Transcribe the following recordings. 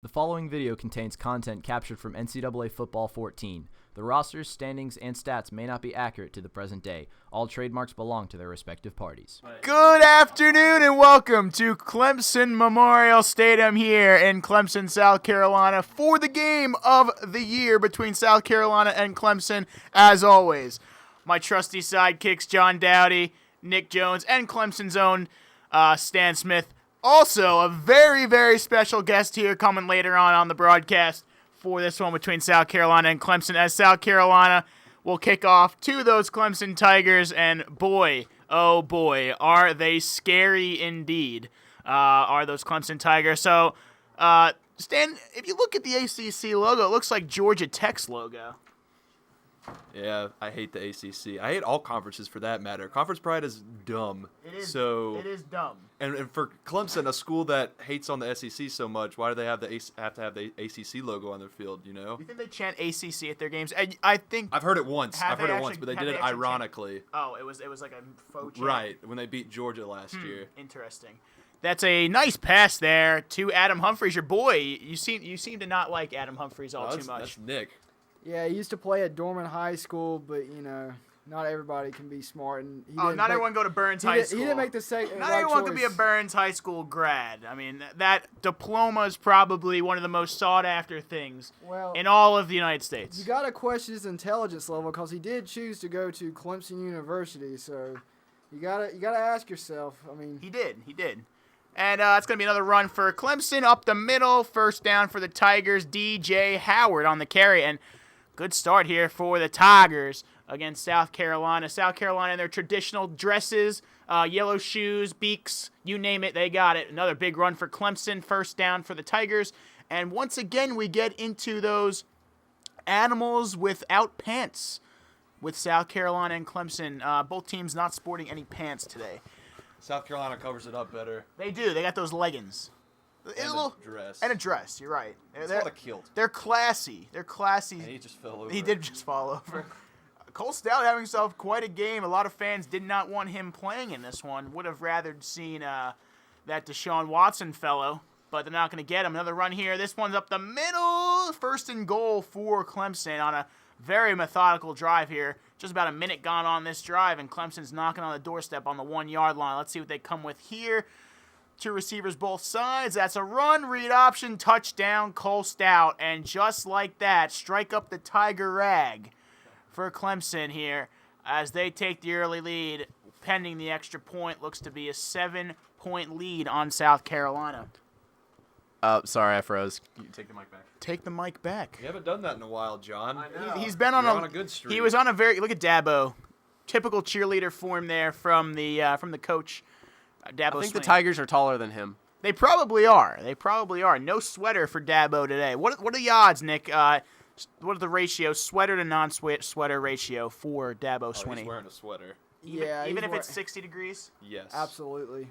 The following video contains content captured from NCAA Football 14. The rosters, standings, and stats may not be accurate to the present day. All trademarks belong to their respective parties. Good afternoon and welcome to Clemson Memorial Stadium here in Clemson, South Carolina for the game of the year between South Carolina and Clemson. As always, my trusty sidekicks John Dowdy, Nick Jones, and Clemson's own Stan Smith. Also, a very, very special guest here coming later on the broadcast for this one between South Carolina and Clemson, as South Carolina will kick off to those Clemson Tigers, and boy, oh boy, are they scary indeed, are those Clemson Tigers. So, Stan, if you look at the ACC logo, it looks like Georgia Tech's logo. Yeah, I hate the ACC. I hate all conferences for that matter. Conference pride is dumb. It is dumb. And for Clemson, a school that hates on the SEC so much, why do they have have to have the ACC logo on their field? You know? You think they chant ACC at their games? I think I've heard it once. but they did it ironically. Oh, it was like a faux chant. Right, when they beat Georgia last year. Interesting. That's a nice pass there to Adam Humphries, your boy. You seem to not like Adam Humphries too much. That's Nick. Yeah, he used to play at Dorman High School, but, you know, not everybody can be smart. And not everyone go to Burns High School. He didn't make the second. Not everyone can be a Burns High School grad. I mean, that diploma is probably one of the most sought-after things in all of the United States. You got to question his intelligence level because he did choose to go to Clemson University. So you gotta ask yourself. I mean, he did. And it's going to be another run for Clemson up the middle. First down for the Tigers. DJ Howard on the carry. And good start here for the Tigers against South Carolina. South Carolina in their traditional dresses, yellow shoes, beaks, you name it, they got it. Another big run for Clemson, first down for the Tigers. And once again, we get into those animals without pants with South Carolina and Clemson. Both teams not sporting any pants today. South Carolina covers it up better. They do. They got those leggings. And a dress, you're right. It's called a kilt. They're classy. And he just fell over. He did just fall over. Cole Stout having himself quite a game. A lot of fans did not want him playing in this one. Would have rather seen that Deshaun Watson fellow, but they're not going to get him. Another run here. This one's up the middle. First and goal for Clemson on a very methodical drive here. Just about a minute gone on this drive, and Clemson's knocking on the doorstep on the 1-yard line. Let's see what they come with here. Two receivers both sides. That's a run, read option, touchdown, Cole Stout. And just like that, strike up the Tiger rag for Clemson here as they take the early lead. Pending the extra point, looks to be a 7-point lead on South Carolina. Sorry, I froze. You take the mic back. Take the mic back. You haven't done that in a while, John. I know. He's been on a good streak. He was on a look at Dabo. Typical cheerleader form there from the coach. Dabo I think the Tigers are taller than him. They probably are. No sweater for Dabo today. What are the odds, Nick? What are the ratios, sweater to non-sweater ratio for Dabo Swinney? He's wearing a sweater. Even if it's 60 degrees? Yes. Absolutely.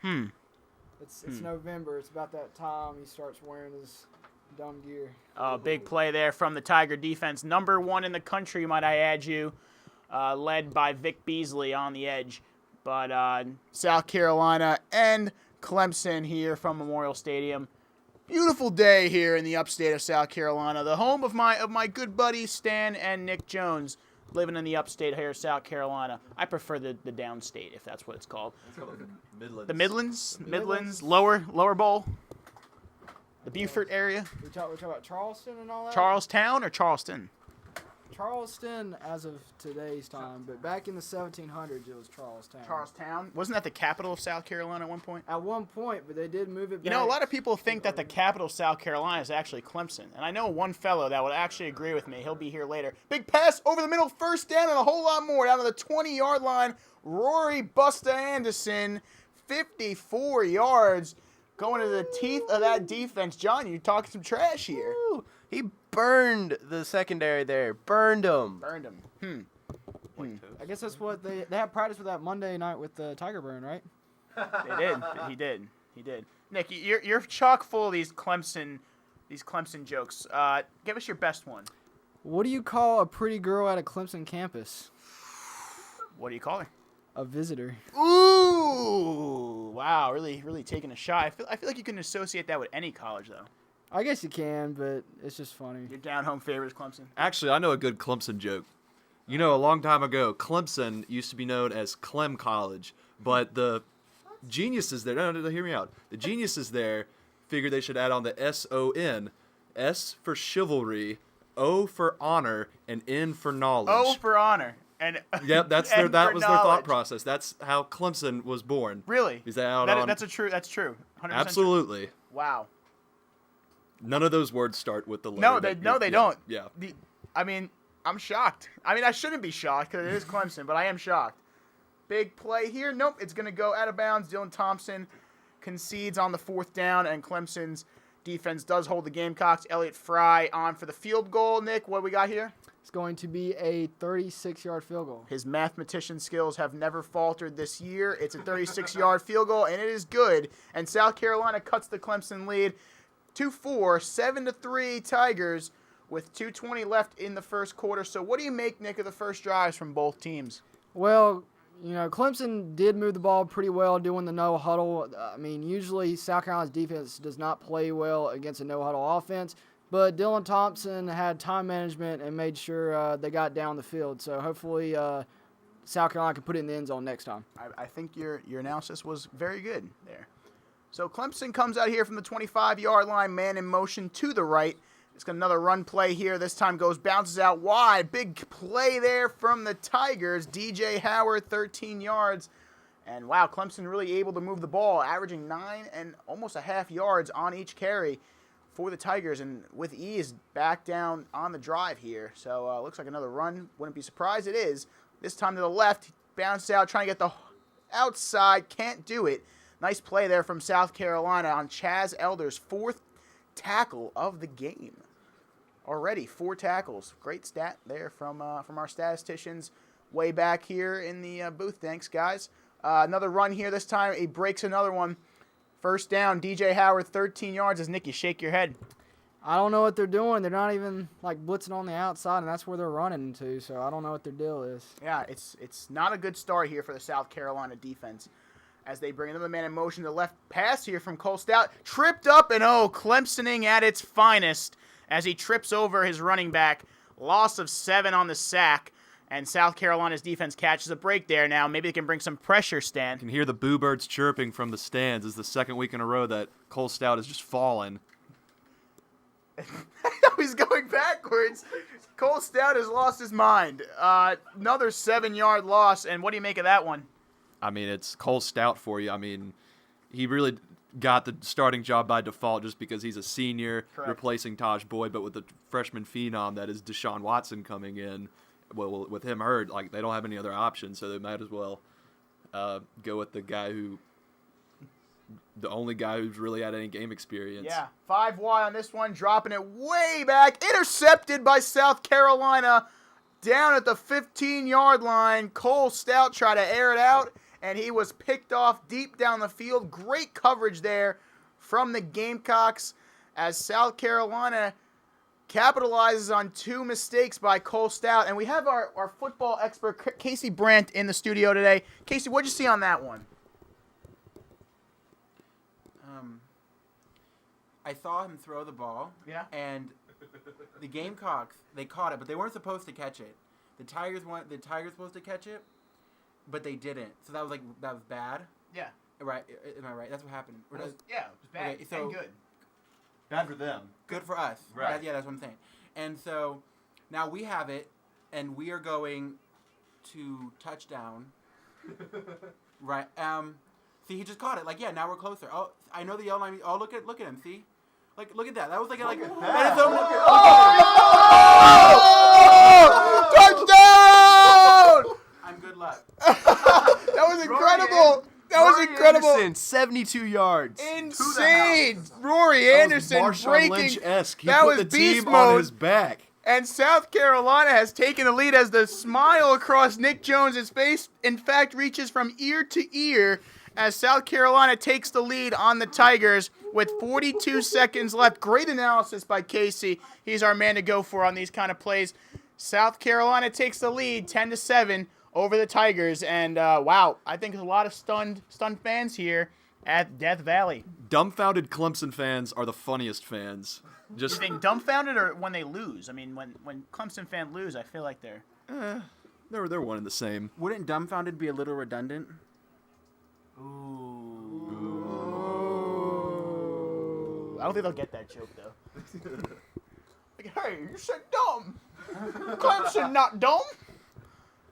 It's November. It's about that time he starts wearing his dumb gear. Big play there from the Tiger defense. Number 1 in the country, might I add you, led by Vic Beasley on the edge. But South Carolina and Clemson here from Memorial Stadium. Beautiful day here in the upstate of South Carolina, the home of my good buddies Stan and Nick Jones, living in the upstate here of South Carolina. I prefer the downstate, if that's what it's called. It's called the Midlands. The Midlands, lower bowl, the Beaufort area. We talk about Charleston and all that? Charlestown or Charleston? Charleston as of today's time, but back in the 1700s it was Charlestown. Charlestown? Wasn't that the capital of South Carolina at one point? At one point, but they did move it back. You know, a lot of people think that the capital of South Carolina is actually Clemson, and I know one fellow that would actually agree with me. He'll be here later. Big pass over the middle, first down, and a whole lot more down to the 20-yard line. Rory Busta Anderson, 54 yards, going to the teeth of that defense. John, you're talking some trash here. Woo. He burned the secondary there. Burned them. I guess that's what they had practice with that Monday night with the Tiger Burn, right? They did. He did. Nick, you're chock full of these Clemson jokes. Give us your best one. What do you call a pretty girl at a Clemson campus? What do you call her? A visitor. Ooh! Wow, really taking a shot. I feel like you can associate that with any college, though. I guess you can, but it's just funny. Your down-home favorite is Clemson. Actually, I know a good Clemson joke. You know, a long time ago, Clemson used to be known as Clem College, but the geniuses there, no, hear me out. The geniuses there figured they should add on the S-O-N, S for chivalry, O for honor, and N for knowledge. O for honor. And Yep, that N was their for thought knowledge. process. That's how Clemson was born. Really? Is that out That- on? That's true. 100% Absolutely. True. Wow. None of those words start with the letter. No, that they yeah, don't. Yeah. I mean, I'm shocked. I mean, I shouldn't be shocked because it is Clemson, but I am shocked. Big play here. Nope, it's going to go out of bounds. Dylan Thompson concedes on the 4th down, and Clemson's defense does hold the Gamecocks. Elliott Fry on for the field goal. Nick, what we got here? It's going to be a 36-yard field goal. His mathematician skills have never faltered this year. It's a 36-yard field goal, and it is good. And South Carolina cuts the Clemson lead 2-4, 7-3 Tigers with 2:20 left in the first quarter. So what do you make, Nick, of the first drives from both teams? Well, you know, Clemson did move the ball pretty well doing the no huddle. I mean, usually South Carolina's defense does not play well against a no huddle offense, but Dylan Thompson had time management and made sure they got down the field. So hopefully South Carolina can put it in the end zone next time. I think your analysis was very good there. So Clemson comes out here from the 25-yard line, man in motion to the right. It's got another run play here. This time bounces out wide. Big play there from the Tigers. DJ Howard, 13 yards. And wow, Clemson really able to move the ball, averaging 9 and almost a half yards on each carry for the Tigers. And with ease, back down on the drive here. So looks like another run. Wouldn't be surprised it is. This time to the left. Bounces out, trying to get the outside. Can't do it. Nice play there from South Carolina on Chaz Elder's 4th tackle of the game. Already 4 tackles. Great stat there from our statisticians way back here in the booth. Thanks, guys. Another run here this time. He breaks another one. First down, DJ Howard, 13 yards. As Nick, you shake your head. I don't know what they're doing. They're not even like blitzing on the outside, and that's where they're running into. So I don't know what their deal is. Yeah, it's not a good start here for the South Carolina defense. As they bring another man in motion, the left pass here from Cole Stout. Tripped up, and Clemsoning at its finest as he trips over his running back. Loss of 7 on the sack, and South Carolina's defense catches a break there now. Maybe they can bring some pressure, Stan. You can hear the boo birds chirping from the stands. It's the second week in a row that Cole Stout has just fallen. He's going backwards. Cole Stout has lost his mind. Another 7-yard loss, and what do you make of that one? I mean, it's Cole Stout for you. I mean, he really got the starting job by default just because he's a senior. Correct. Replacing Taj Boyd, but with the freshman phenom that is Deshaun Watson coming in, well, with him hurt, like they don't have any other options, so they might as well go with the only guy who's really had any game experience. Yeah, 5 wide on this one, dropping it way back. Intercepted by South Carolina down at the 15-yard line. Cole Stout tried to air it out, and he was picked off deep down the field. Great coverage there from the Gamecocks as South Carolina capitalizes on 2 mistakes by Cole Stout. And we have our football expert, Casey Brandt, in the studio today. Casey, what'd you see on that one? I saw him throw the ball. Yeah. And the Gamecocks, they caught it, but they weren't supposed to catch it. The Tigers supposed to catch it, but they didn't. So that was bad. Yeah. Right? Am I right? That's what happened. It was bad Okay, so- and good. Bad for them. Good for us. Right. That's what I'm saying. And so now we have it, and we are going to touchdown. Right. See, he just caught it. Now we're closer. Oh, I know the yellow line. Oh, look at him. See? Look at that. That was that is so Touchdown! I'm good luck. That was incredible. That was incredible. Anderson, 72 yards. Insane. Rory Anderson Marshawn breaking. Lynch-esque. He That put was the team beast on mode. his back. And South Carolina has taken the lead as the smile across Nick Jones's face, in fact, reaches from ear to ear as South Carolina takes the lead on the Tigers with 42 seconds left. Great analysis by Casey. He's our man to go for on these kind of plays. South Carolina takes the lead 10-7 over the Tigers. And, wow, I think there's a lot of stunned fans here at Death Valley. Dumbfounded Clemson fans are the funniest fans. You Just think dumbfounded or when they lose? I mean, when Clemson fans lose, I feel like they're... they're one and the same. Wouldn't dumbfounded be a little redundant? Ooh. I don't think they'll get that joke, though. Like, hey, you said dumb. Clemson not dumb.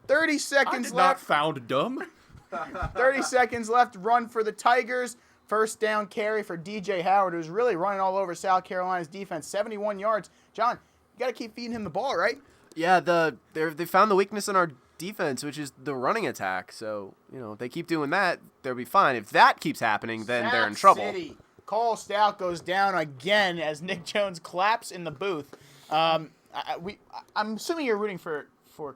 30 I seconds did not left. found dumb. 30 seconds left. Run for the Tigers. First down carry for DJ Howard, who's really running all over South Carolina's defense. 71 yards. John, you got to keep feeding him the ball, right? Yeah, they found the weakness in our defense, which is the running attack. So, if they keep doing that, they'll be fine. If that keeps happening, then they're in trouble. City. Cole Stout goes down again as Nick Jones claps in the booth. I'm assuming you're rooting for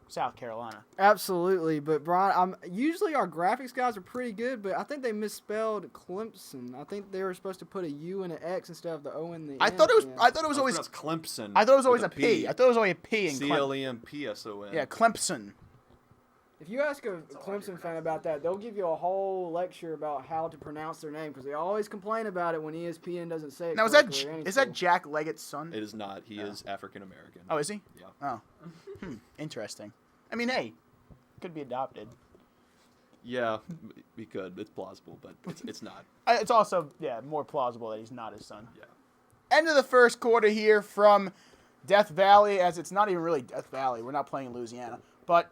South Carolina. Absolutely, but Brian, usually our graphics guys are pretty good, but I think they misspelled Clemson. I think they were supposed to put a U and an X instead of the O in the I end. thought it was That's always Clemson. I thought it was always with a P. I thought it was always a P in Clemson. CLEMPSON. Yeah, Clemson. If you ask a Clemson fan about that, they'll give you a whole lecture about how to pronounce their name because they always complain about it when ESPN doesn't say it. Now correctly or any is that school. Jack Leggett's son? It is not. He is African American. Oh, is he? Yeah. Oh, interesting. I mean, hey, could be adopted. Yeah, we could. It's plausible, but it's not. It's also more plausible that he's not his son. Yeah. End of the first quarter here from Death Valley, as it's not even really Death Valley. We're not playing in Louisiana, but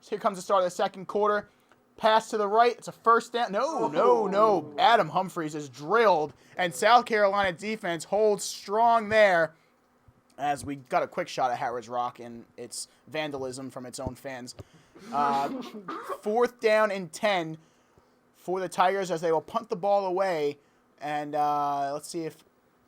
here comes the start of the second quarter. Pass to the right. It's a first down. No. Adam Humphries is drilled, and South Carolina defense holds strong there as we got a quick shot at Howard's Rock and its vandalism from its own fans. Fourth down and 10 for the Tigers as they will punt the ball away. And let's see if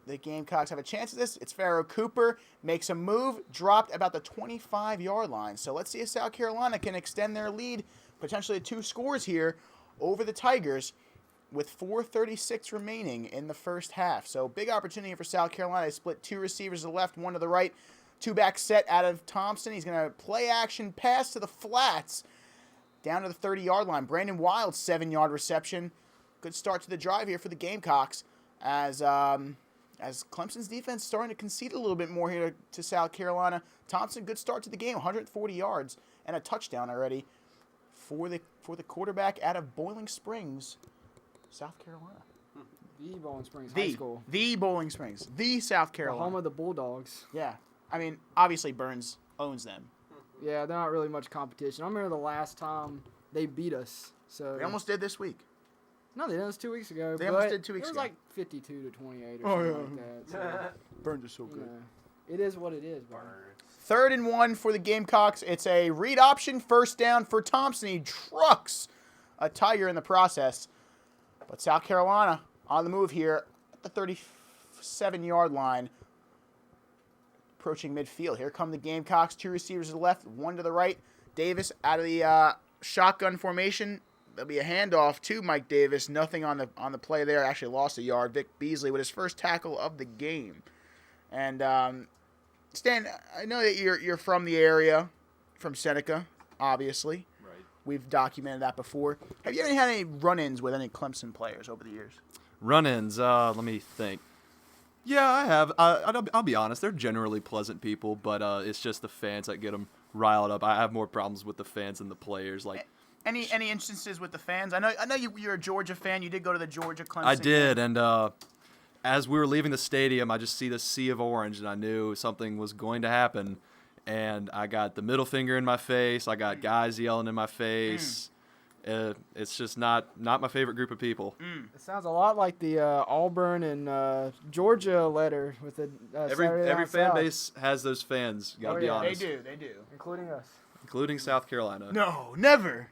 the Gamecocks have a chance at this. It's Pharaoh Cooper, makes a move, dropped about the 25-yard line. So let's see if South Carolina can extend their lead, potentially 2 scores here over the Tigers with 4:36 remaining in the first half. So big opportunity for South Carolina. They split 2 receivers to the left, 1 to the right. 2-back set out of Thompson. He's going to play action pass to the flats down to the 30-yard line. Brandon Wild, 7-yard reception. Good start to the drive here for the Gamecocks as Clemson's defense is starting to concede a little bit more here to South Carolina. Thompson, good start to the game, 140 yards and a touchdown already for the quarterback out of Boiling Springs, South Carolina. The Bowling Springs High School. The Boiling Springs. The South The Carolina. home of the Bulldogs. Yeah. I mean, obviously Burns owns them. Yeah, they're not really much competition. I remember the last time they beat us. So They almost did this week. No, they did this 2 weeks ago. They almost but did 2 weeks It was ago. like 52 to 28 or something like that. So, Burns is so you know, it is what it is, Brian. 3rd and 1 for the Gamecocks. It's a read option, first down for Thompson. He trucks a Tiger in the process. But South Carolina on the move here at the 37-yard line, approaching midfield. Here come the Gamecocks. 2 receivers to the left, 1 to the right. Davis out of the shotgun formation. There'll be a handoff to Mike Davis. Nothing on the play there. Actually lost a yard. Vic Beasley with his first tackle of the game. And Stan, I know that you're from the area, from Seneca, obviously. Right. We've documented that before. Have you ever had any run-ins with any Clemson players over the years? Run-ins. Let me think. Yeah, I have. I'll be honest. They're generally pleasant people, but it's just the fans that get them riled up. I have more problems with the fans than the players. Like any instances with the fans? I know you're a Georgia fan. You did go to the Georgia Clemson. I did, and as we were leaving the stadium, I just see the sea of orange, and I knew something was going to happen. And I got the middle finger in my face. I got guys yelling in my face. It's just not my favorite group of people. It sounds a lot like the Auburn and Georgia letter with the Saturday Every Night fan South, base has those fans. Gotta be honest. They do. including us. Including South Carolina. No, never.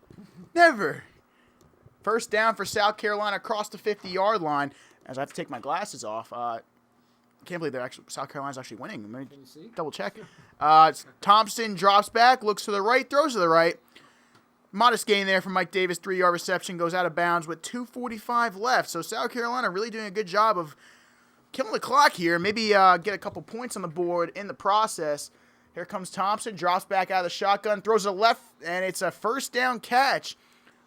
First down for South Carolina across the 50-yard line. As I have to take my glasses off, can't believe South Carolina's actually winning. Let me Can you see? double check. Thompson drops back, looks to the right, throws to the right. Modest gain there from Mike Davis, 3-yard reception, goes out of bounds with 2:45 left. So South Carolina really doing a good job of killing the clock here. Maybe get a couple points on the board in the process. Here comes Thompson, drops back out of the shotgun, throws a left, and it's a first down catch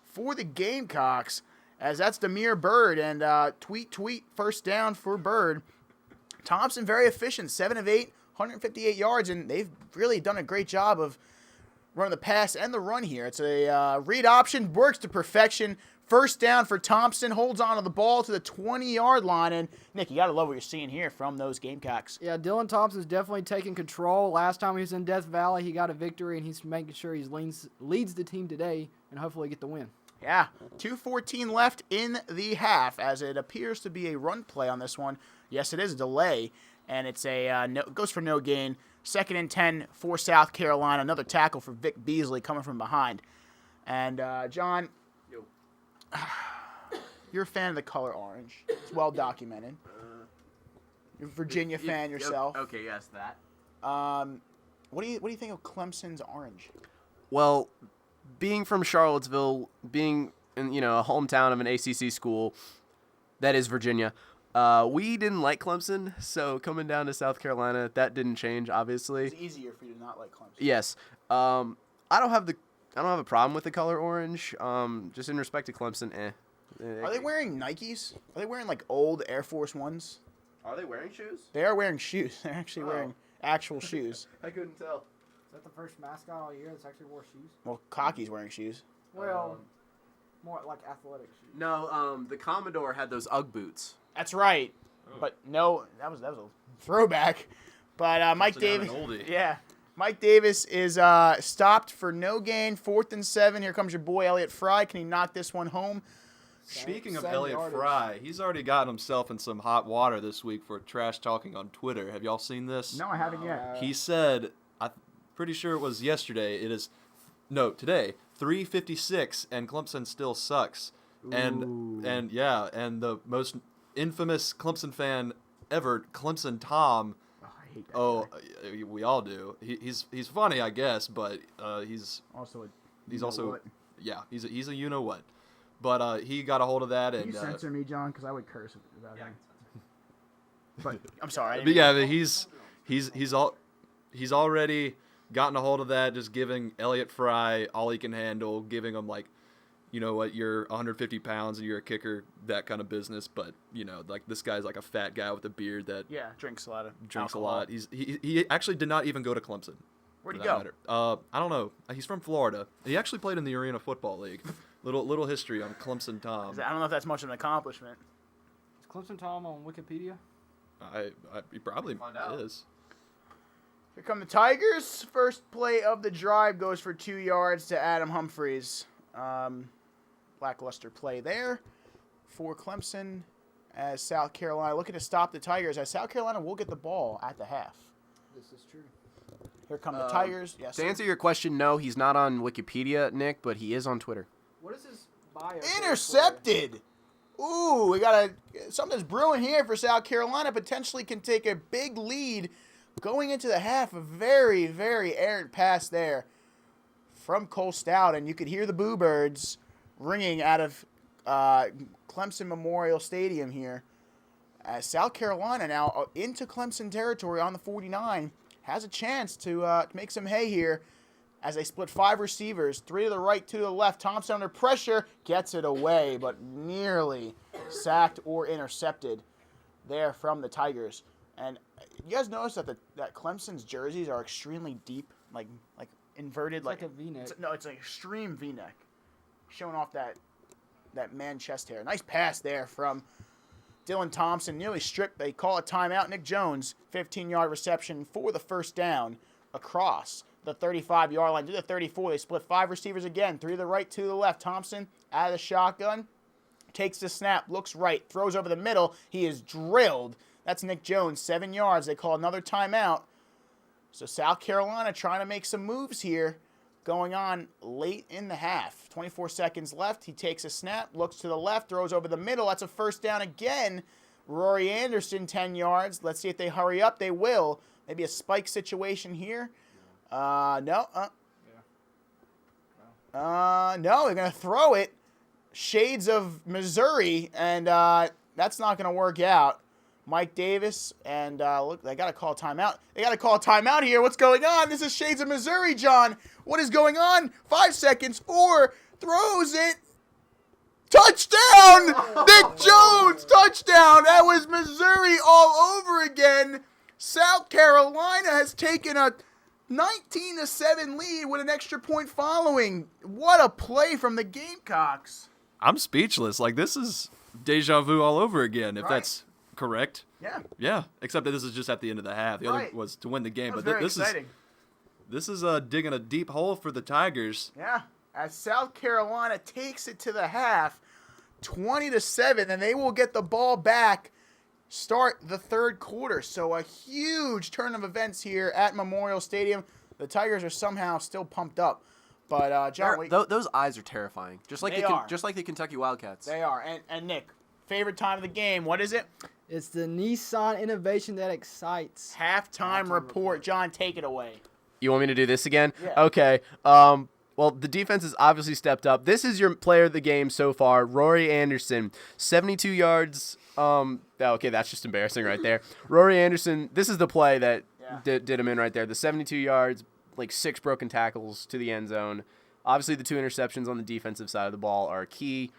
for the Gamecocks as that's Demir Bird, and tweet, first down for Bird. Thompson, very efficient, 7 of 8, 158 yards, and they've really done a great job of running the pass and the run here. It's a read option, works to perfection. First down for Thompson, holds on to the ball to the 20-yard line. And, Nick, you got to love what you're seeing here from those Gamecocks. Yeah, Dylan Thompson's definitely taking control. Last time he was in Death Valley, he got a victory, and he's making sure he leads the team today and hopefully get the win. Yeah, 2:14 left in the half, as it appears to be a run play on this one. Yes, it is a delay, and it's it goes for no gain. 2nd and 10 for South Carolina. Another tackle for Vic Beasley coming from behind. And, John, you're a fan of the color orange. It's well documented. You're a Virginia fan yourself. Okay, yes, that. What do you think of Clemson's orange? Well, being from Charlottesville, being in a hometown of an ACC school, that is Virginia. We didn't like Clemson, so coming down to South Carolina, that didn't change. Obviously, It's easier for you to not like Clemson. yes. I don't have a problem with the color orange. Just in respect to Clemson, Are they wearing Nikes? Are they wearing like old Air Force Ones? Are they wearing shoes? They are wearing shoes. They're actually wearing actual shoes. I couldn't tell. Is that the first mascot all year that's actually wore shoes? Well, Cocky's wearing shoes. Well, more like athletic shoes. No, the Commodore had those UGG boots. That's right. But no, that was a throwback. But Mike Davis, Mike Davis is stopped for no gain. 4th and 7. Here comes your boy Elliott Fry. Can he knock this one home? Speaking of 7 Elliott yardage. Fry, he's already gotten himself in some hot water this week for trash talking on Twitter. Have y'all seen this? No, I haven't yet. He said, I'm pretty sure it was yesterday. Today, 3:56, and Clemson still sucks. And the most infamous Clemson fan ever, Clemson Tom. Oh, I hate that guy. We all do. He's funny, I guess, but he's Also, he's a you know what. But he got a hold of that, Can and you censor me, John? Because I would curse about him. But I'm sorry. but he's already gotten a hold of that, just giving Elliott Fry all he can handle, giving him like, you know what, you're 150 pounds and you're a kicker, that kind of business. But like this guy's like a fat guy with a beard that drinks a lot of drinks alcohol. a lot. He actually did not even go to Clemson. Where'd he for that go? matter. I don't know. He's from Florida. He actually played in the Arena Football League. Little history on Clemson Tom. I don't know if that's much of an accomplishment. Is Clemson Tom on Wikipedia? He probably is. Here come the Tigers. First play of the drive goes for 2 yards to Adam Humphries. Lackluster play there for Clemson as South Carolina looking to stop the Tigers, as South Carolina will get the ball at the half. This is true. Here come the Tigers. Yes. To sir. answer your question, no, he's not on Wikipedia, Nick, but he is on Twitter. What is his bio? Intercepted. Ooh, we got something's brewing here for South Carolina. Potentially can take a big lead going into the half. A very, very errant pass there from Cole Stout, and you could hear the Boo Birds ringing out of Clemson Memorial Stadium here. As South Carolina now into Clemson territory on the 49 has a chance to make some hay here. As they split 5 receivers, 3 to the right, 2 to the left. Thompson under pressure, gets it away, but nearly sacked or intercepted there from the Tigers. And you guys notice that Clemson's jerseys are extremely deep, like inverted, It's like a V-neck. It's an extreme V-neck, showing off that man chest hair. Nice pass there from Dylan Thompson, nearly stripped. They call a timeout. Nick Jones, 15-yard reception for the first down across the 35-yard line to the 34. They split 5 receivers again, 3 to the right, 2 to the left. Thompson out of the shotgun, takes the snap, looks right, throws over the middle. He is drilled. That's Nick Jones, 7 yards. They call another timeout. So South Carolina trying to make some moves here going on late in the half. 24 seconds left. He takes a snap, looks to the left, throws over the middle. That's a first down again. Rory Anderson, 10 yards. Let's see if they hurry up. They will. Maybe a spike situation here. No, they're going to throw it. Shades of Missouri, and that's not going to work out. Mike Davis, and look, they got to call a timeout. They got to call a timeout here. What's going on? This is Shades of Missouri, John. What is going on? 5 seconds. Throws it. Touchdown! Nick Jones, touchdown! That was Missouri all over again. South Carolina has taken a 19-7 lead with an extra point following. What a play from the Gamecocks. I'm speechless. Like, this is deja vu all over again, if Right. that's correct. Yeah. Yeah, except that this is just at the end of the half. The Right. other was to win the game. That was But very this exciting. is digging a deep hole for the Tigers. Yeah. As South Carolina takes it to the half, 20-7, and they will get the ball back, start the third quarter. So a huge turn of events here at Memorial Stadium. The Tigers are somehow still pumped up. But, John, wait, Those eyes are terrifying. Just like They are. just like the Kentucky Wildcats. they are. And Nick, favorite time of the game, what is it? It's the Nissan innovation that excites. Halftime report. John, take it away. You want me to do this again? Yeah. Okay. Well, the defense has obviously stepped up. This is your player of the game so far, Rory Anderson, 72 yards. Okay, that's just embarrassing right there. Rory Anderson, this is the play that did him in right there. The 72 yards, like 6 broken tackles to the end zone. Obviously, the 2 interceptions on the defensive side of the ball are key.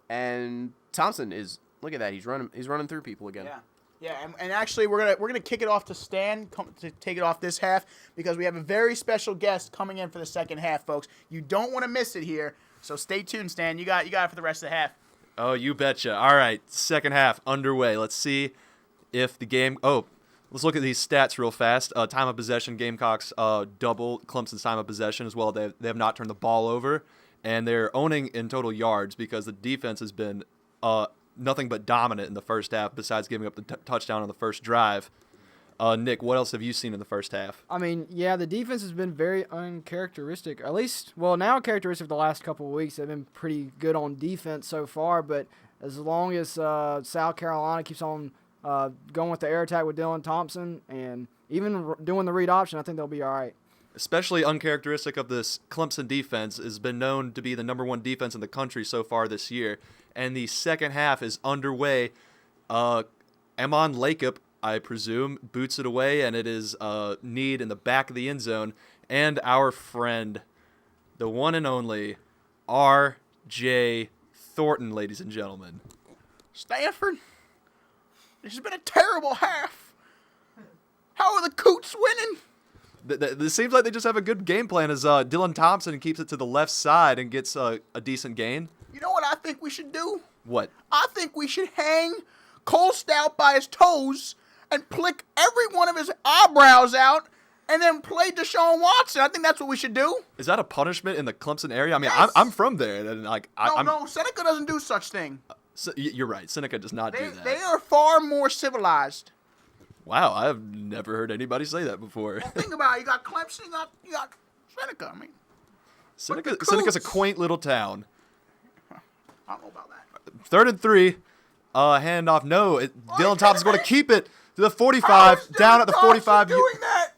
And Thompson is, look at that, he's running through people again. Yeah. Yeah, and actually we're gonna kick it off to Stan to take it off this half because we have a very special guest coming in for the second half, folks. You don't want to miss it here, so stay tuned, Stan. You got it for the rest of the half. Oh, you betcha. All right, second half underway. Let's see if the game. Oh, let's look at these stats real fast. Time of possession, Gamecocks double Clemson's time of possession as well. They have not turned the ball over, and they're owning in total yards because the defense has been nothing but dominant in the first half besides giving up the touchdown on the first drive. Nick, what else have you seen in the first half? I mean, yeah, the defense has been very uncharacteristic. At least, well, now characteristic of the last couple of weeks. They've been pretty good on defense so far, but as long as South Carolina keeps on going with the air attack with Dylan Thompson and even doing the read option, I think they'll be all right. Especially uncharacteristic of this Clemson defense has been known to be the number 1 defense in the country so far this year. And the second half is underway. Amon Lacob, I presume, boots it away, and it is Need in the back of the end zone. And our friend, the one and only R.J. Thornton, ladies and gentlemen. Stanford, this has been a terrible half. How are the Coots winning? It seems like they just have a good game plan as Dylan Thompson keeps it to the left side and gets a decent gain. You know what I think we should do? What? I think we should hang Cole Stout by his toes and pluck every one of his eyebrows out and then play Deshaun Watson. I think that's what we should do. Is that a punishment in the Clemson area? I mean, Yes. I'm from there, and like No, Seneca doesn't do such thing. You're right. Seneca does not do that. They are far more civilized. Wow, I've never heard anybody say that before. Think about it. You got Clemson, you got Seneca. I mean, Seneca's a quaint little town. I don't know about that. 3rd and 3, handoff. No, Dylan Thompson's going to keep it to the How 45, is down Dylan at the Thompson 45. doing that?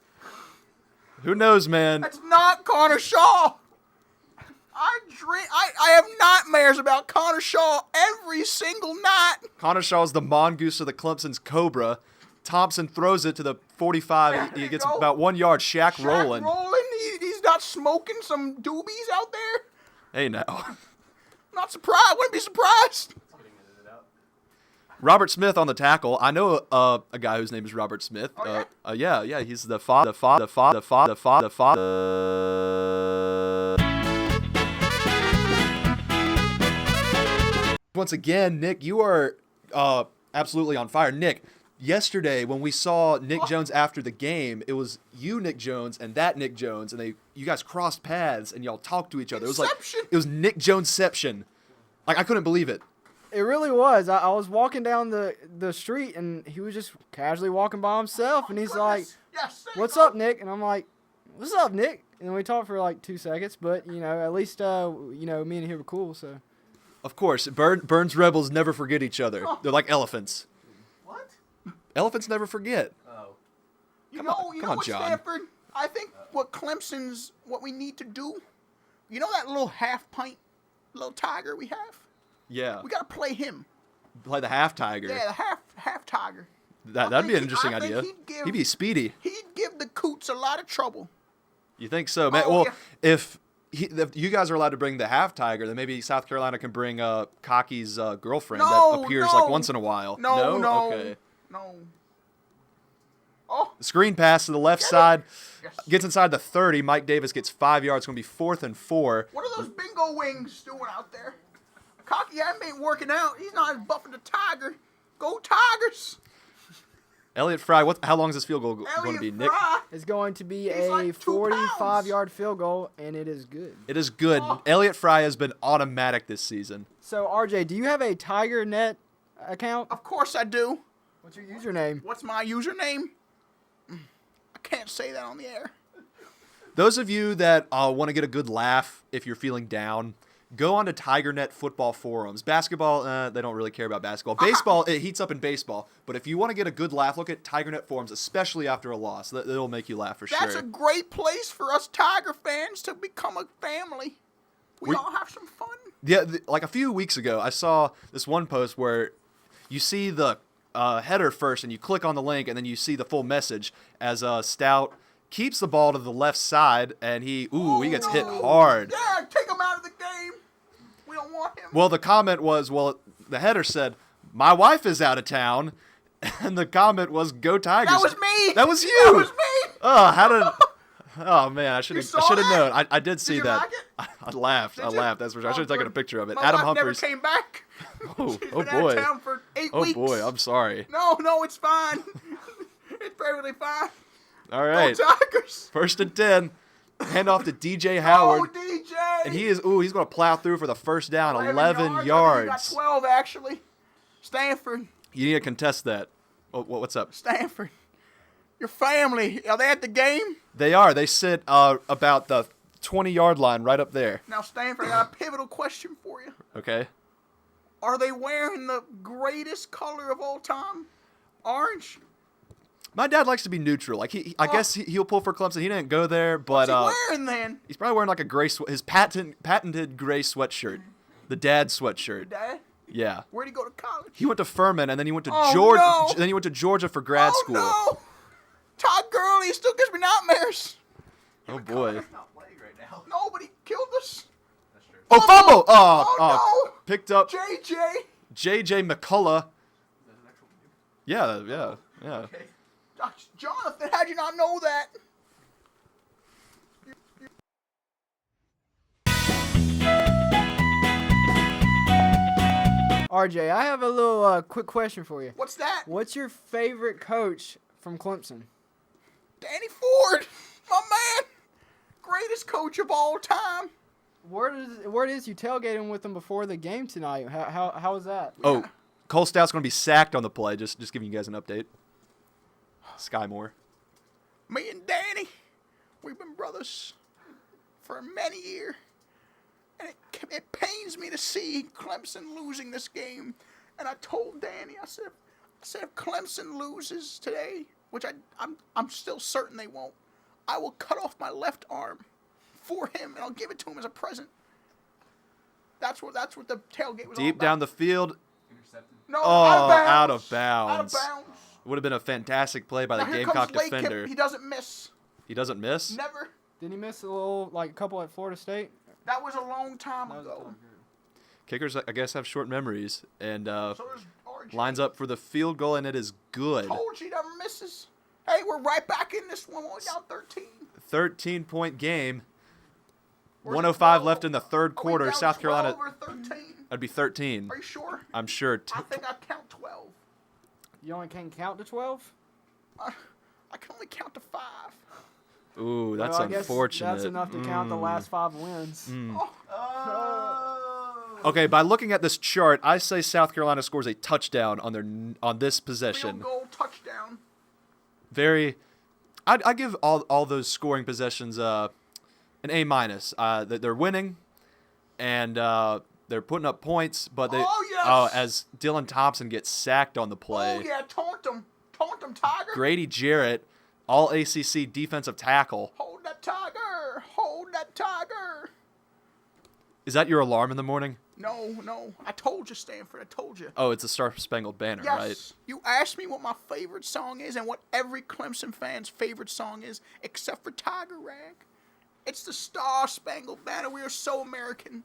Who knows, man? That's not Connor Shaw. I have nightmares about Connor Shaw every single night. Connor Shaw's the mongoose of the Clemson's Cobra. Thompson throws it to the 45. He gets go. about 1 yard. Shaq rolling. He's not smoking some doobies out there. Hey, now. Not surprised. Wouldn't be surprised. Robert Smith on the tackle. I know a guy whose name is Robert Smith. Oh, Yeah, he's the father. Once again, Nick, you are absolutely on fire. Nick, yesterday when we saw Nick Jones after the game, it was you, Nick Jones, and that Nick Jones, and you guys crossed paths and y'all talked to each other. Inception. It was Nick Jonesception. Like, I couldn't believe it. It really was. I was walking down the street, and he was just casually walking by himself, and he's like, Yes, "What's up, Nick?" And I'm like, "What's up, Nick?" And we talked for like 2 seconds, but at least me and he were cool. So Of course, Burns Rebels never forget each other. They're like elephants. What? Elephants never forget. You Come know on, what, John. Stanford? I think what we need to do, you know that little half pint little tiger we have? Yeah. We got to play him. Play the half tiger. Yeah, the half tiger. That'd be an I interesting think idea. he'd give be speedy. He'd give the Coots a lot of trouble. You think so, man? Oh, Well, yeah. you guys are allowed to bring the half tiger, then maybe South Carolina can bring Cocky's girlfriend No, that appears no. like once in a while. No. Okay. No. Oh, The screen pass to the left side yes. gets inside the 30. Mike Davis gets 5 yards. It's going to be 4th and 4. What are those bingo wings doing out there? Cocky ain't working out. He's not as buff as the Tiger. Go Tigers! Elliott Fry, how long is this field goal going to Elliott be, Nick? Fry. It's going to be He's a like 2 pounds. 45-yard field goal, and it is good. It is good. Oh. Elliott Fry has been automatic this season. So, RJ, do you have a Tiger Net account? Of course I do. What's your username? What's my username? I can't say that on the air. Those of you that want to get a good laugh if you're feeling down, go on to TigerNet football forums. Basketball, they don't really care about basketball. Baseball, it heats up in baseball. But if you want to get a good laugh, look at TigerNet forums, especially after a loss. It'll make you laugh for That's sure. a great place for us Tiger fans to become a family. We all have some fun. Yeah, like a few weeks ago, I saw this one post where you see the header first, and you click on the link, and then you see the full message as Stout keeps the ball to the left side, and he gets hit hard. Yeah, take him out of the game. We don't want him. Well, the comment was, the header said, "My wife is out of town," and the comment was, "Go Tigers." That was me. That was you. That was me. Oh man, I should You have saw known. that? I did see you that. like it? I laughed. Did you? That's for sure. I should have taken a good. picture of it. My Adam wife Humphries. never came back. Oh, She's oh been out boy. of town for 8 Oh weeks. boy, I'm sorry. No, it's fine. It's perfectly fine. All right. Go Tigers. 1st and 10. Hand off to DJ Howard. Oh, DJ. And he's going to plow through for the first down, 11 I think yards. he got 12 actually. Stanford. You need to contest that. What's up? Stanford. Your family, are they at the game? They are. They sit about the 20-yard line right up there. Now, Stanford, I got a pivotal question for you. Okay. Are they wearing the greatest color of all time? Orange? My dad likes to be neutral. Like I guess he'll pull for Clemson. He didn't go there, but What's he wearing then? he's probably wearing like a gray his patented gray sweatshirt, the dad sweatshirt. Dad? Yeah. Where'd he go to college? He went to Furman, and then he went to Oh, Georgia. no. Then he went to Georgia for grad school. No! Todd Gurley still gives me nightmares. Oh boy. Not playing right now. Nobody killed us. That's true. Oh, fumble! Oh, no. Picked up JJ. J.J. McCullough. Is that an actual name? Yeah. Okay. Jonathan, how'd you not know that? RJ, I have a little quick question for you. What's that? What's your favorite coach from Clemson? Danny Ford. My man. Greatest coach of all time. Word is you tailgating with him before the game tonight. How was that? Oh, Cole Stout's going to be sacked on the play. Just giving you guys an update. Sky Moore. Me and Danny, we've been brothers for many years. And it pains me to see Clemson losing this game. And I told Danny, I said if Clemson loses today, which I'm still certain they won't, I will cut off my left arm for him and I'll give it to him as a present. That's what the tailgate was all Deep about. down the field. Intercepted. No, Out of bounds. Out of bounds. Would have been a fantastic play by the Now here Gamecock comes Lake defender. Kip. He doesn't miss. He doesn't miss? Never. Did he miss a couple at Florida State? That was a long time That was a ago. time. Kickers, I guess, have short memories. And So does RJ. lines up for the field goal, and it is good. Told you he never misses. Hey, we're right back in this one. We're only down 13. 13-point game. Where's 105 the left in the third Are we quarter. down South Carolina. 12 or 13? That'd be 13. Are you sure? I'm sure. I think I count 12. You only can count to 12? I can only count to 5. Ooh, that's Well, I guess unfortunate. That's enough to count the last 5 wins. Okay, by looking at this chart, I say South Carolina scores a touchdown on this Field possession. goal, touchdown. Very. I give all those scoring possessions an A minus. They're winning, and they're putting up points, but they Oh, yes! as Dylan Thompson gets sacked on the play. Oh, yeah, taunt him. Taunt him, Tiger. Grady Jarrett, all ACC defensive tackle. Hold that Tiger. Hold that Tiger. Is that your alarm in the morning? No. I told you, Stanford. I told you. Oh, it's a Star Spangled Banner, Yes. right? You asked me what my favorite song is and what every Clemson fan's favorite song is, except for Tiger Rag. It's the Star Spangled Banner. We are so American.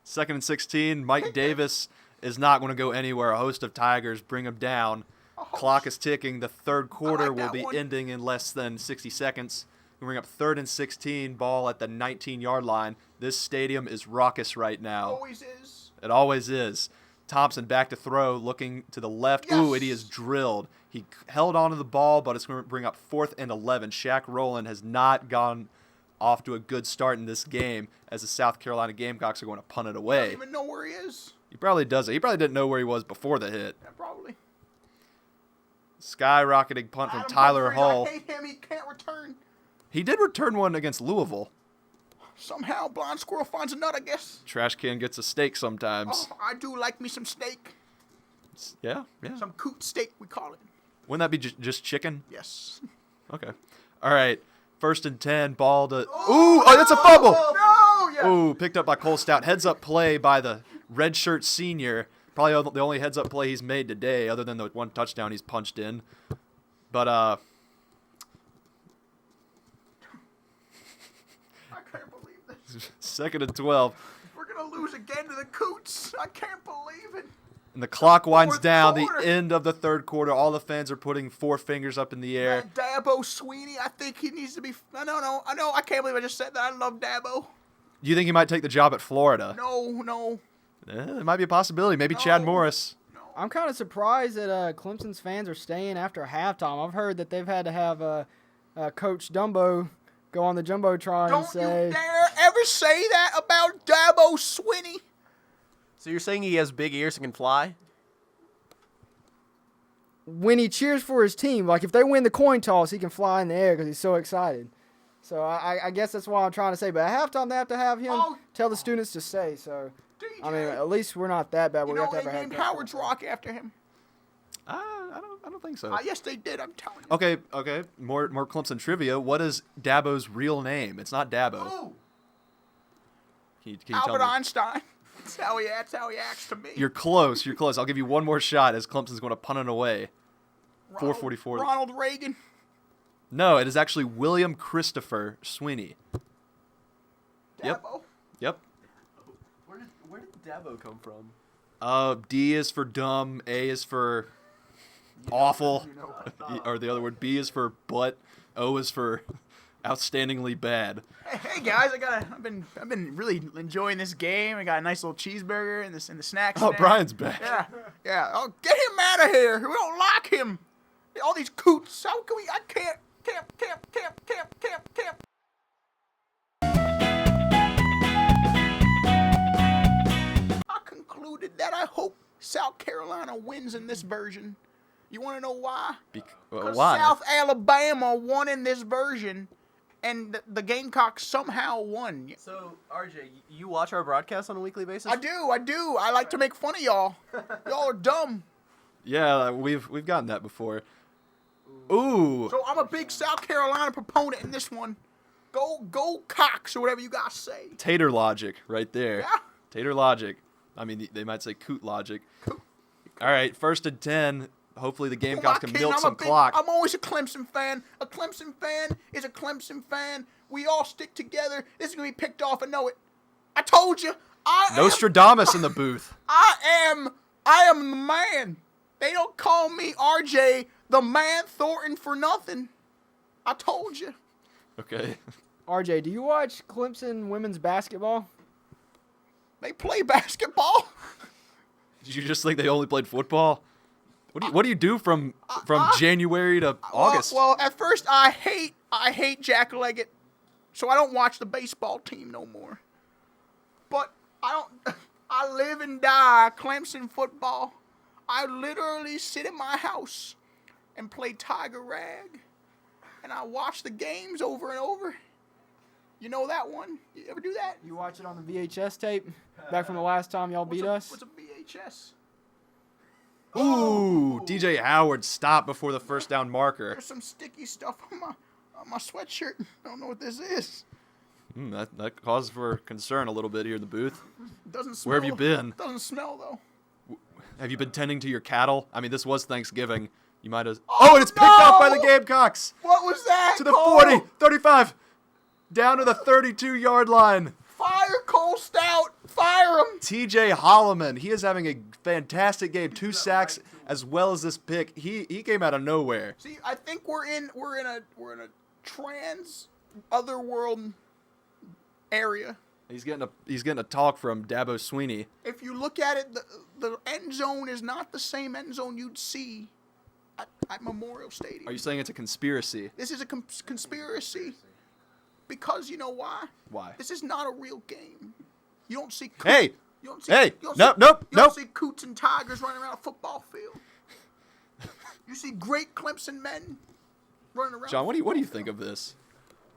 2nd and 16. Mike Davis is not going to go anywhere. A host of Tigers bring him down. Clock is ticking. The third quarter will be ending in less than 60 seconds. We bring up 3rd and 16. Ball at the 19-yard line. This stadium is raucous right now. Always is. It always is. Thompson back to throw, looking to the left. Yes. Ooh, and he is drilled. He held onto the ball, but it's going to bring up 4th and 11. Shaq Rowland has not gone off to a good start in this game as the South Carolina Gamecocks are going to punt it I don't away. even know where he is. He probably doesn't. He probably didn't know where he was before the hit. Yeah, probably. Skyrocketing punt from Adam Tyler Humphries, Hull. I hate him. He can't return. He did return one against Louisville. Somehow, blind squirrel finds a nut, I guess. Trash can gets a steak sometimes. Oh, I do like me some steak. Yeah. Some coot steak, we call it. Wouldn't that be just chicken? Yes. Okay. All right. 1st and 10. Ball to. Ooh, that's a fumble. No! Yeah. Ooh, picked up by Cole Stout. Heads up play by the redshirt senior. Probably the only heads up play he's made today, other than the one touchdown he's punched in. But I can't believe this. 2nd and 12. We're going to lose again to the Coots. I can't believe it. And the clock winds Fourth down. The quarter. end of the 3rd quarter. All the fans are putting 4 fingers up in the air. Man, Dabo Sweeney, I think he needs to be. I know. I can't believe I just said that. I love Dabo. You think he might take the job at Florida? No. It might be a possibility. Maybe Chad No. Morris. I'm kind of surprised that Clemson's fans are staying after halftime. I've heard that they've had to have Coach Dumbo go on the Jumbotron Don't and say, you dare ever say that about Dabo Sweeney. So you're saying he has big ears and can fly? when he cheers for his team, like if they win the coin toss, he can fly in the air because he's so excited. So I guess that's what I'm trying to say. But at halftime, they have to have him tell the students to stay. So, I mean, at least we're not that bad. You We know have to they have a named head coach. Howard's Rock after him. I don't think so. Yes, they did. I'm telling you. Okay. More Clemson trivia. What is Dabo's real name? It's not Dabo. Oh, Can you tell Albert me? Einstein. That's how he acts to me. You're close. I'll give you one more shot as Clemson's going to punt it away. 4:44. Ronald Reagan. No, it is actually William Christopher Sweeney. Dabo. Yep. Where did Dabo come from? D is for dumb. A is for awful. Or the other word. B is for butt. O is for outstandingly bad. Hey guys, I've been really enjoying this game. I got a nice little cheeseburger in the snack Oh, stand. Brian's back. Yeah. Oh, get him out of here. We don't like him. All these coots. How can we? I can't. I concluded that I hope South Carolina wins in this version. You want to know why? Because Why? South Alabama won in this version, and the Gamecocks somehow won. So, RJ, you watch our broadcast on a weekly basis? I do. I like to make fun of y'all. Y'all are dumb. Yeah, we've gotten that before. Ooh. So I'm a big South Carolina proponent in this one. Go Cox or whatever you guys say. Tater logic right there. Yeah. Tater logic. I mean, they might say coot logic. All right, 1st and 10. Hopefully the Gamecocks can milk some clock. I'm always a Clemson fan. A Clemson fan is a Clemson fan. We all stick together. This is going to be picked off. I know it. I told you. Nostradamus in the booth. I am the man. They don't call me RJ the man Thornton for nothing. I told you. Okay. RJ, do you watch Clemson women's basketball? They play basketball. Did you just think they only played football? What do you do from January to August? Well, at first I hate Jack Leggett, so I don't watch the baseball team no more. But I live and die Clemson football. I literally sit in my house and play Tiger Rag, and I watch the games over and over. You know that one? You ever do that? You watch it on the VHS tape back from the last time y'all beat us? What's a VHS? Ooh, DJ Howard stopped before the first down marker. There's some sticky stuff on my sweatshirt. I don't know what this is. That causes for concern a little bit here in the booth. Doesn't smell. Where have you been? Doesn't smell though. Have you been tending to your cattle? I mean, this was Thanksgiving. You might have... Oh, and it's picked off by the Gamecocks! What was that? To the Cole? 40, 35. down to the 32-yard line. Fire Cole Stout. Fire him. TJ Holloman, he is having a fantastic game. 2 sacks as well as this pick. He came out of nowhere. See, I think we're in a trans otherworld area. He's getting a talk from Dabo Sweeney. If you look at it, the end zone is not the same end zone you'd see at Memorial Stadium. Are you saying it's a conspiracy? This is a conspiracy. Because you know why? Why? This is not a real game. You don't see. Hey! You don't see, Hey! you don't Nope, see, nope, You don't nope. see Coots and Tigers running around a football field. You see great Clemson men running around. John, what do you think of this?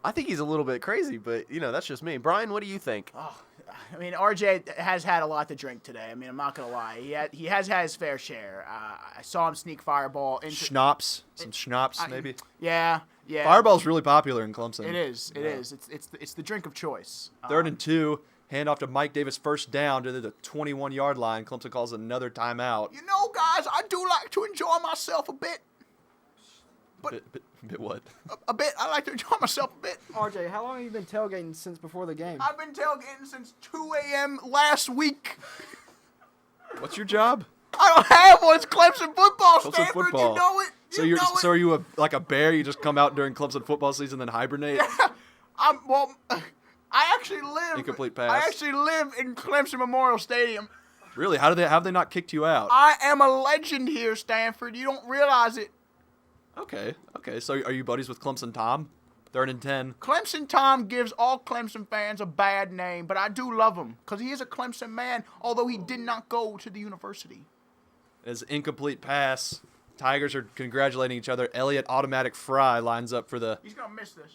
I think he's a little bit crazy, but that's just me. Brian, what do you think? I mean, RJ has had a lot to drink today. I mean, I'm not gonna lie. He has had his fair share. I saw him sneak fireball into Schnapps, some schnapps maybe. Yeah. Fireball's really popular in Clemson. It is. It is. It's the drink of choice. 3rd and 2, hand off to Mike Davis, first down to the 21-yard line. Clemson calls another timeout. You know, guys, I do like to enjoy myself a bit. But Bit what? a bit. I like to enjoy myself a bit. RJ, how long have you been tailgating since before the game? I've been tailgating since 2 a.m. last week. What's your job? I don't have one. It's Clemson football, Clemson Stanford. football. You know it. So are you like a bear? You just come out during Clemson football season then hibernate? I actually live. Incomplete pass. I actually live in Clemson Memorial Stadium. Really? Have they not kicked you out? I am a legend here, Stanford. You don't realize it. Okay. So are you buddies with Clemson Tom? 3rd and 10. Clemson Tom gives all Clemson fans a bad name, but I do love him because he is a Clemson man, although he did not go to the university. As incomplete pass. Tigers are congratulating each other. Elliott automatic fry lines up for the. He's gonna miss this.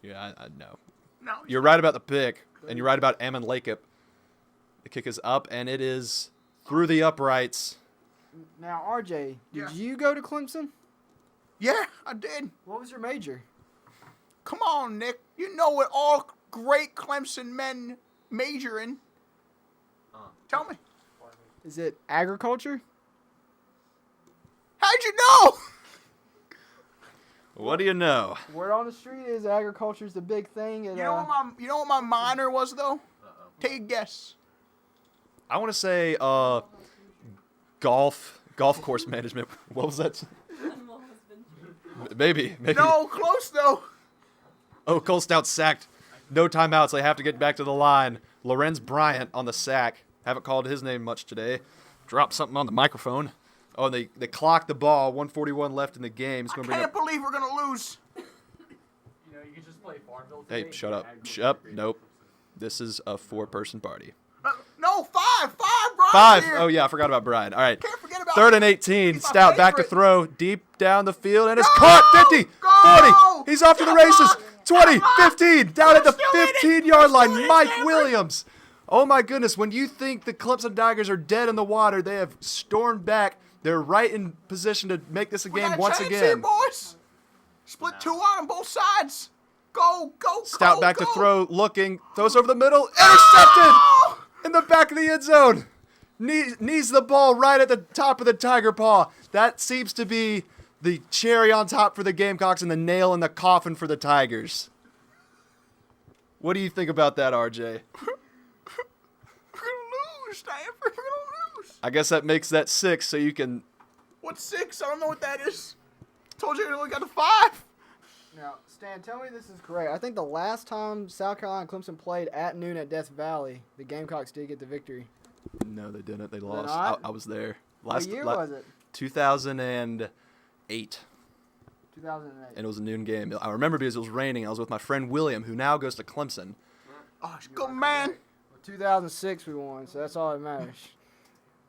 Yeah, I know. No. You're right about the pick, and you're right about Ammon Lakeup. The kick is up, and it is through the uprights. Now, RJ, Yeah. did you go to Clemson? Yeah, I did. What was your major? Come on, Nick. You know what all great Clemson men major in. Tell me. Is it agriculture? How'd you know? What do you know? Word on the street is agriculture is the big thing. And, You know what my minor was though? Take a guess. I want to say golf course management. What was that? Maybe. No, close though. Oh, Cole Stout sacked. No timeouts. They have to get back to the line. Lorenz Bryant on the sack. Haven't called his name much today. Dropped something on the microphone. Oh, and they clocked the ball. 1:41 left in the game. It's I going to bring can't up. believe we're gonna lose. You can just play Farmville. Hey, shut up. Shut up. Nope. This is a 4-person party. No, five, Brian. 5. Here. Oh, yeah, I forgot about Brian. All right. Can't forget about 3rd and 18. He's my Stout back to favorite. throw. Deep down the field. And it's Go! caught. 50. Go! 40. He's off to the Come races. on! 20. Come on! 15. Down at the We're still in it. 15-yard We're line. still in it, Mike Stanford. Williams. Oh, my goodness. When you think the Clemson Tigers are dead in the water, they have stormed back. They're right in position to make this a We game got a once chance again. here, boys. Split 2 out on both sides. Go. Stout go, back go. to throw, looking, throws over the middle, intercepted Oh! in the back of the end zone. Knees the ball right at the top of the Tiger paw. That seems to be the cherry on top for the Gamecocks and the nail in the coffin for the Tigers. What do you think about that, RJ? We're gonna lose, Stanford. We're gonna lose. I guess that makes that 6, so you can. What's 6? I don't know what that is. Told you I only got to 5. Now, Stan, tell me this is correct. I think the last time South Carolina and Clemson played at noon at Death Valley, the Gamecocks did get the victory. No, they didn't. They lost. not? I was there. What year was it? 2008. 2008. And it was a noon game. I remember because it was raining. I was with my friend William, who now goes to Clemson. Oh, good man. 2006 we won, so that's all that matters.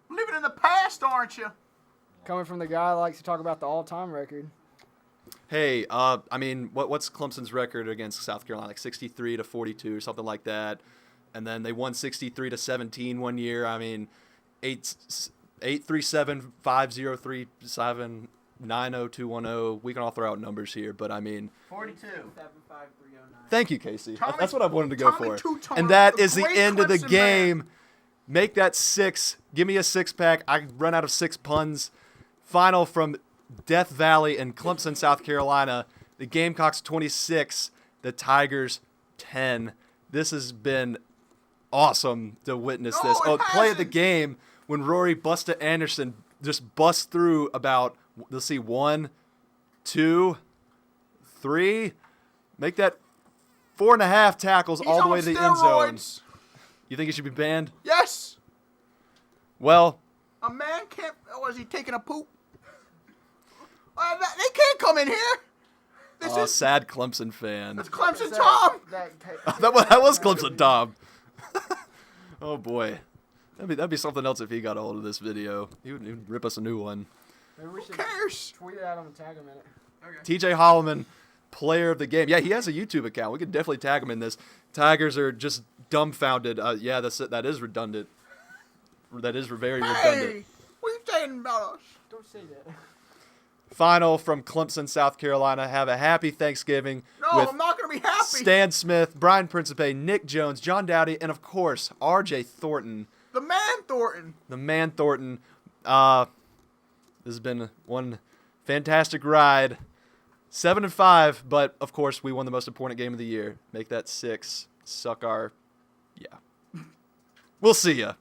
Living in the past, aren't you? Coming from the guy that likes to talk about the all-time record. Hey, I mean, what's Clemson's record against South Carolina? Like 63 to 42 or something like that. And then they won 63 to 17 one year. I mean, 837-5037-90210. We can all throw out numbers here, but I mean, 42. 75309. thank you, Casey. Tommy- That's what I wanted to go Tommy for. Two-Tone, And that the is the great end of the Clemson game. man. Make that 6. Give me a 6-pack. I run out of 6 puns. Final from Death Valley in Clemson, South Carolina. The Gamecocks 26, the Tigers 10. This has been awesome to witness this. it Play of the hasn't. game when Rory Busta Anderson just busts through about, let's see, 1, 2, 3. Make that 4.5 tackles He's all the on way to the end zone. steroids. You think he should be banned? Yes. Well, A man can't. Oh, is he taking a poop? They can't come in here. This is sad Clemson fan. it's Clemson Tom. that was Clemson Tom. Oh boy, that'd be something else if he got a hold of this video. He'd rip us a new one. Maybe we should cares? tweet it out on the tag a minute. TJ Holloman, player of the game. Yeah, he has a YouTube account. We could definitely tag him in this. Tigers are just dumbfounded. Yeah, that is redundant. That is very redundant. Hey, what are you saying about us? Don't say that. Final from Clemson, South Carolina. Have a happy Thanksgiving. No, with I'm not gonna be happy. Stan Smith, Brian Principe, Nick Jones, John Dowdy, and of course, R.J. Thornton. The man Thornton. The man Thornton. This has been one fantastic ride. 7-5, but of course we won the most important game of the year. Make that 6. Suck our. Yeah. We'll see ya.